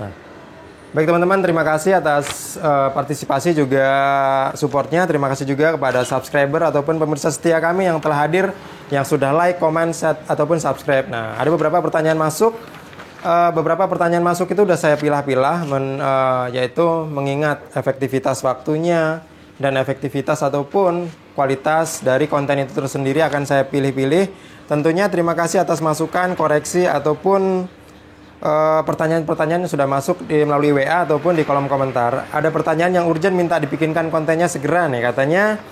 Nah, baik teman-teman, terima kasih atas partisipasi juga supportnya. Terima kasih juga kepada subscriber ataupun pemirsa setia kami yang telah hadir, yang sudah like, comment, ataupun subscribe. Nah, ada beberapa pertanyaan masuk. Beberapa pertanyaan masuk itu udah saya pilah-pilah, yaitu mengingat efektivitas waktunya dan efektivitas ataupun kualitas dari konten itu tersendiri akan saya pilih-pilih. Tentunya terima kasih atas masukan, koreksi ataupun pertanyaan-pertanyaan yang sudah masuk melalui WA ataupun di kolom komentar. Ada pertanyaan yang urgent minta dibikinkan kontennya segera nih katanya.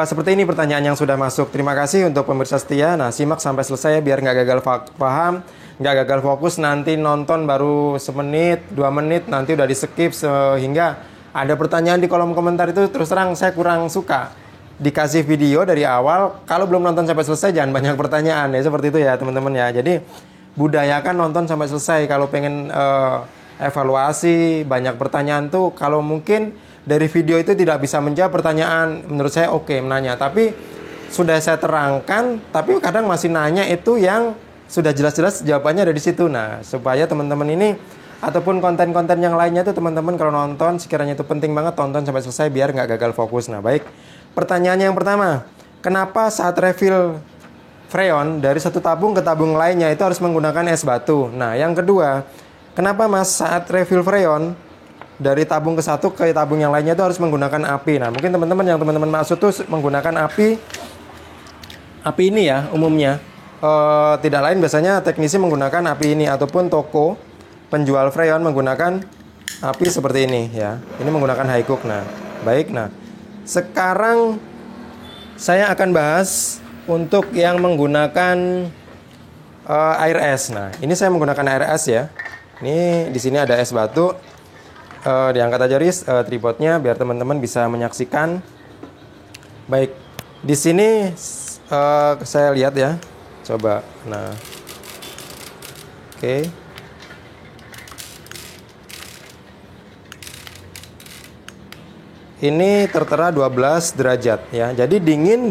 Seperti ini pertanyaan yang sudah masuk. Terima kasih untuk pemirsa setia. Nah, simak sampai selesai biar nggak gagal paham, nggak gagal fokus, nanti nonton baru semenit, 2 menit, nanti udah di skip, sehingga ada pertanyaan di kolom komentar itu terus terang saya kurang suka. Dikasih video dari awal, kalau belum nonton sampai selesai jangan banyak pertanyaan ya, seperti itu ya teman-teman ya. Jadi budayakan nonton sampai selesai. Kalau pengen evaluasi banyak pertanyaan tuh, kalau mungkin dari video itu tidak bisa menjawab pertanyaan, menurut saya oke menanya, tapi sudah saya terangkan, tapi kadang masih nanya itu yang sudah jelas-jelas jawabannya ada di situ. Nah, supaya teman-teman ini ataupun konten-konten yang lainnya itu teman-teman kalau nonton sekiranya itu penting banget tonton sampai selesai biar nggak gagal fokus. Nah, baik. Pertanyaan yang pertama, kenapa saat refill freon dari satu tabung ke tabung lainnya itu harus menggunakan es batu? Nah, yang kedua, kenapa Mas saat refill freon dari tabung ke satu ke tabung yang lainnya itu harus menggunakan api? Nah, mungkin teman-teman yang teman-teman maksud tuh menggunakan api ini ya umumnya. Tidak lain biasanya teknisi menggunakan api ini ataupun toko penjual freon menggunakan api seperti ini ya. Ini menggunakan Haicook. Nah, baik. Nah, sekarang saya akan bahas untuk yang menggunakan air es. Nah, ini saya menggunakan air es ya. Ini di sini ada es batu. Diangkat aja Riz tripodnya biar teman-teman bisa menyaksikan. Baik, di sini saya lihat ya. Coba, nah, oke. Ini tertera 12 derajat ya. Jadi dingin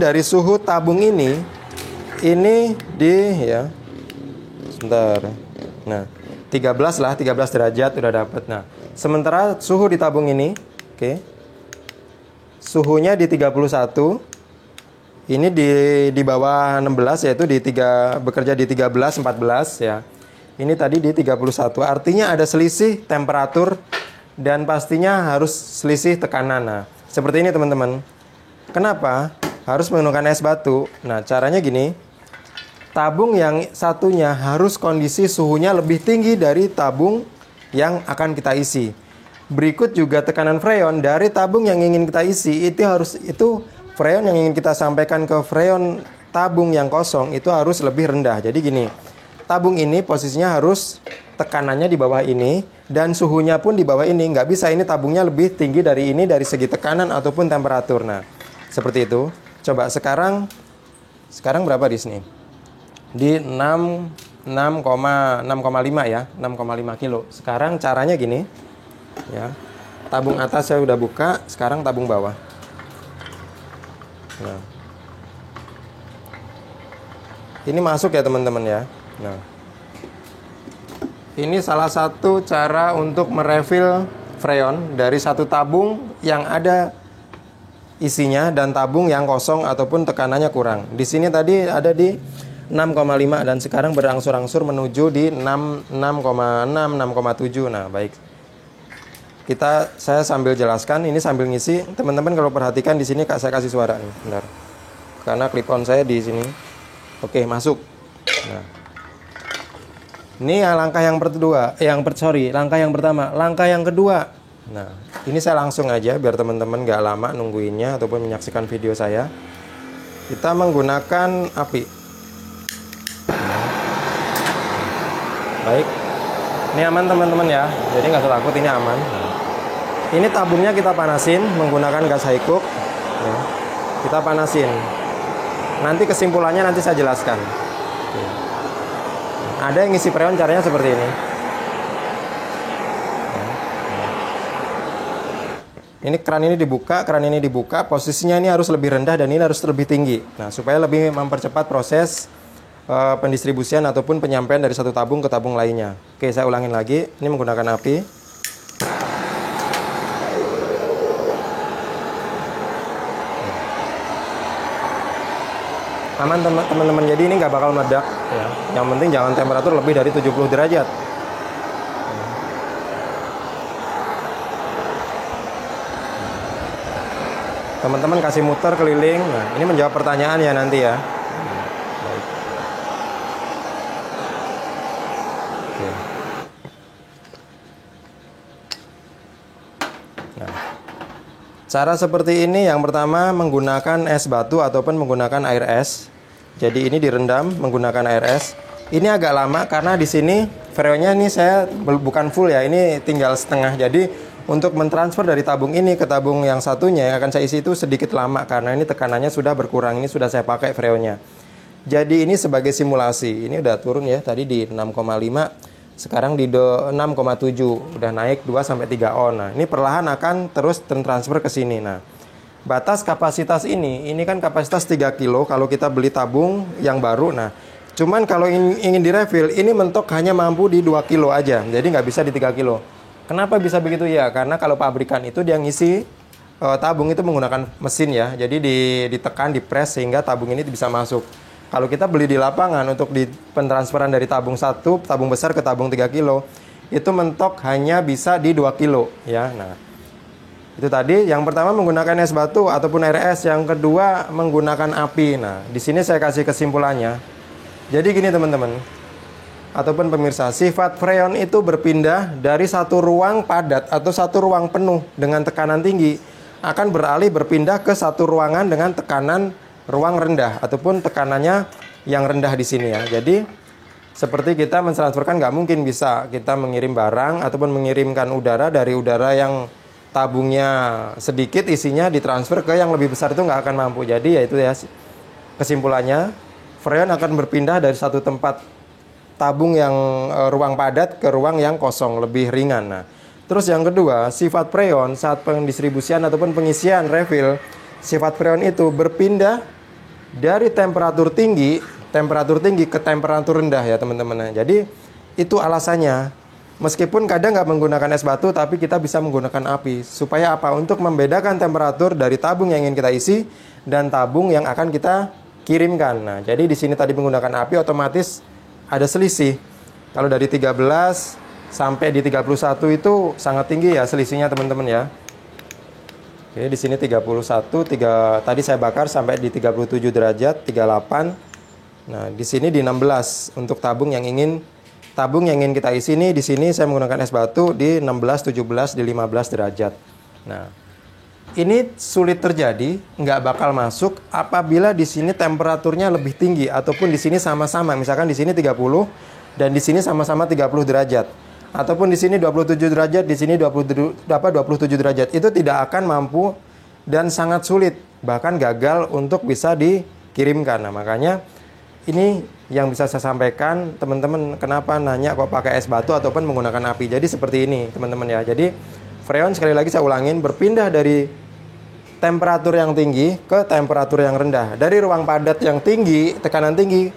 dari suhu tabung ini di ya. Sebentar. Nah, 13 derajat udah dapat. Nah, sementara suhu di tabung ini, oke. Suhunya di 31. Ini di bawah 16 yaitu bekerja di 13 14 ya. Ini tadi di 31. Artinya ada selisih temperatur dan pastinya harus selisih tekanan. Nah, seperti ini teman-teman. Kenapa harus menggunakan es batu? Nah, caranya gini. Tabung yang satunya harus kondisi suhunya lebih tinggi dari tabung yang akan kita isi. Berikut juga tekanan freon dari tabung yang ingin kita isi itu freon yang ingin kita sampaikan ke freon tabung yang kosong itu harus lebih rendah. Jadi gini, tabung ini posisinya harus tekanannya di bawah ini dan suhunya pun di bawah ini. Nggak bisa ini tabungnya lebih tinggi dari ini dari segi tekanan ataupun temperatur. Nah, seperti itu. Coba sekarang berapa di sini? Di 6,5 ya, 6,5 kilo. Sekarang caranya gini, ya. Tabung atas saya udah buka, sekarang tabung bawah. Nah, ini masuk ya teman-teman ya. Nah, ini salah satu cara untuk merefill freon dari satu tabung yang ada isinya dan tabung yang kosong ataupun tekanannya kurang. Di sini tadi ada di 6,5 dan sekarang berangsur-angsur menuju di 6,6, 6,7. Nah, baik. Saya sambil jelaskan, ini sambil ngisi. Teman-teman kalau perhatikan di sini saya kasih suara nih, bentar. Karena clip on saya di sini. Oke, masuk. Nah. Ini langkah yang pertama. Langkah yang pertama. Langkah yang kedua. Nah, ini saya langsung aja biar teman-teman nggak lama nungguinnya ataupun menyaksikan video saya. Kita menggunakan api. Baik. Ini aman teman-teman ya. Jadi nggak usah takut, ini aman. Ini tabungnya kita panasin menggunakan gas Haicook. Ya. Kita panasin. Nanti kesimpulannya nanti saya jelaskan. Ya. Ada yang ngisi freon caranya seperti ini. Ini keran ini dibuka, posisinya ini harus lebih rendah dan ini harus lebih tinggi. Nah, supaya lebih mempercepat proses pendistribusian ataupun penyampaian dari satu tabung ke tabung lainnya. Oke, saya ulangin lagi. Ini menggunakan api. Aman teman-teman, jadi ini nggak bakal meledak ya. Yang penting jangan temperatur lebih dari 70 derajat. Teman-teman kasih muter keliling. Nah, ini menjawab pertanyaan ya nanti ya. Baik. Oke. Nah, cara seperti ini yang pertama menggunakan es batu ataupun menggunakan air es. Jadi ini direndam menggunakan air es. Ini agak lama karena di sini freonnya ini saya bukan full ya, ini tinggal setengah. Jadi untuk mentransfer dari tabung ini ke tabung yang satunya yang akan saya isi itu sedikit lama karena ini tekanannya sudah berkurang. Ini sudah saya pakai freonnya. Jadi ini sebagai simulasi. Ini udah turun ya, tadi di 6,5, sekarang di 6,7, udah naik 2 sampai 3 on. Nah, ini perlahan akan terus transfer ke sini. Nah, batas kapasitas ini kan kapasitas 3 kilo kalau kita beli tabung yang baru. Nah, cuman kalau ingin direfill, ini mentok hanya mampu di 2 kilo aja. Jadi nggak bisa di 3 kilo. Kenapa bisa begitu ya? Karena kalau pabrikan itu dia ngisi tabung itu menggunakan mesin ya. Jadi ditekan, dipres sehingga tabung ini bisa masuk. Kalau kita beli di lapangan untuk di pentransferan dari tabung 1, tabung besar ke tabung 3 kilo, itu mentok hanya bisa di 2 kilo ya. Nah, itu tadi yang pertama menggunakan es batu ataupun air es, yang kedua menggunakan api. Nah, di sini saya kasih kesimpulannya. Jadi gini teman-teman, ataupun pemirsa, sifat freon itu berpindah dari satu ruang padat atau satu ruang penuh dengan tekanan tinggi akan berpindah ke satu ruangan dengan tekanan ruang rendah ataupun tekanannya yang rendah di sini ya. Jadi seperti kita mentransferkan, nggak mungkin bisa kita mengirim barang ataupun mengirimkan udara dari udara yang tabungnya sedikit isinya ditransfer ke yang lebih besar, itu nggak akan mampu. Jadi ya itu ya kesimpulannya, freon akan berpindah dari satu tempat tabung yang ruang padat ke ruang yang kosong, lebih ringan. Nah, terus yang kedua, sifat freon saat pendistribusian ataupun pengisian refill, sifat freon itu berpindah dari temperatur tinggi ke temperatur rendah ya teman-teman. Jadi itu alasannya. Meskipun kadang nggak menggunakan es batu, tapi kita bisa menggunakan api. Supaya apa? Untuk membedakan temperatur dari tabung yang ingin kita isi dan tabung yang akan kita kirimkan. Nah, jadi di sini tadi menggunakan api, otomatis ada selisih. Kalau dari 13 sampai di 31 itu sangat tinggi ya selisihnya teman-teman ya. Oke, di sini 31, tadi saya bakar sampai di 37 derajat, 38. Nah, di sini di 16 untuk tabung yang ingin kita isi ini, di sini saya menggunakan es batu di 16, 17, di 15 derajat. Nah, ini sulit terjadi, nggak bakal masuk apabila di sini temperaturnya lebih tinggi ataupun di sini sama-sama, misalkan di sini 30 dan di sini sama-sama 30 derajat. Ataupun di sini 27 derajat, di sini 27 derajat. Itu tidak akan mampu dan sangat sulit, bahkan gagal untuk bisa dikirimkan. Nah, makanya ini yang bisa saya sampaikan, teman-teman, kenapa nanya kok pakai es batu ataupun menggunakan api. Jadi seperti ini, teman-teman ya. Jadi freon sekali lagi saya ulangin, berpindah dari temperatur yang tinggi ke temperatur yang rendah. Dari ruang padat yang tinggi, tekanan tinggi,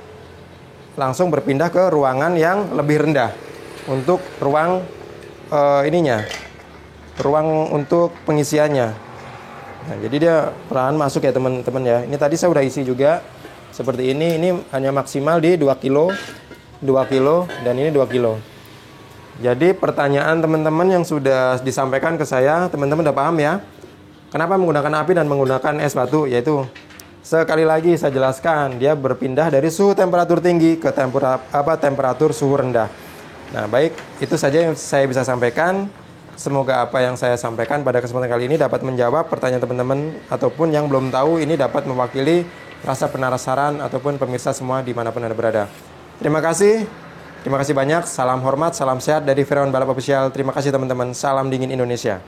langsung berpindah ke ruangan yang lebih rendah. Untuk ruang ruang untuk pengisiannya. Nah, jadi dia perlahan masuk ya teman-teman ya. Ini tadi saya udah isi juga seperti ini. Ini hanya maksimal di 2 kilo, dan ini 2 kilo. Jadi pertanyaan teman-teman yang sudah disampaikan ke saya, teman-teman udah paham ya? Kenapa menggunakan api dan menggunakan es batu? Yaitu, sekali lagi saya jelaskan, dia berpindah dari suhu temperatur tinggi ke temperatur suhu rendah. Nah, baik, itu saja yang saya bisa sampaikan. Semoga apa yang saya sampaikan pada kesempatan kali ini dapat menjawab pertanyaan teman-teman, ataupun yang belum tahu, ini dapat mewakili rasa penasaran ataupun pemirsa semua dimanapun Anda berada. Terima kasih banyak. Salam hormat, salam sehat dari Freon Balap Official. Terima kasih teman-teman. Salam dingin Indonesia.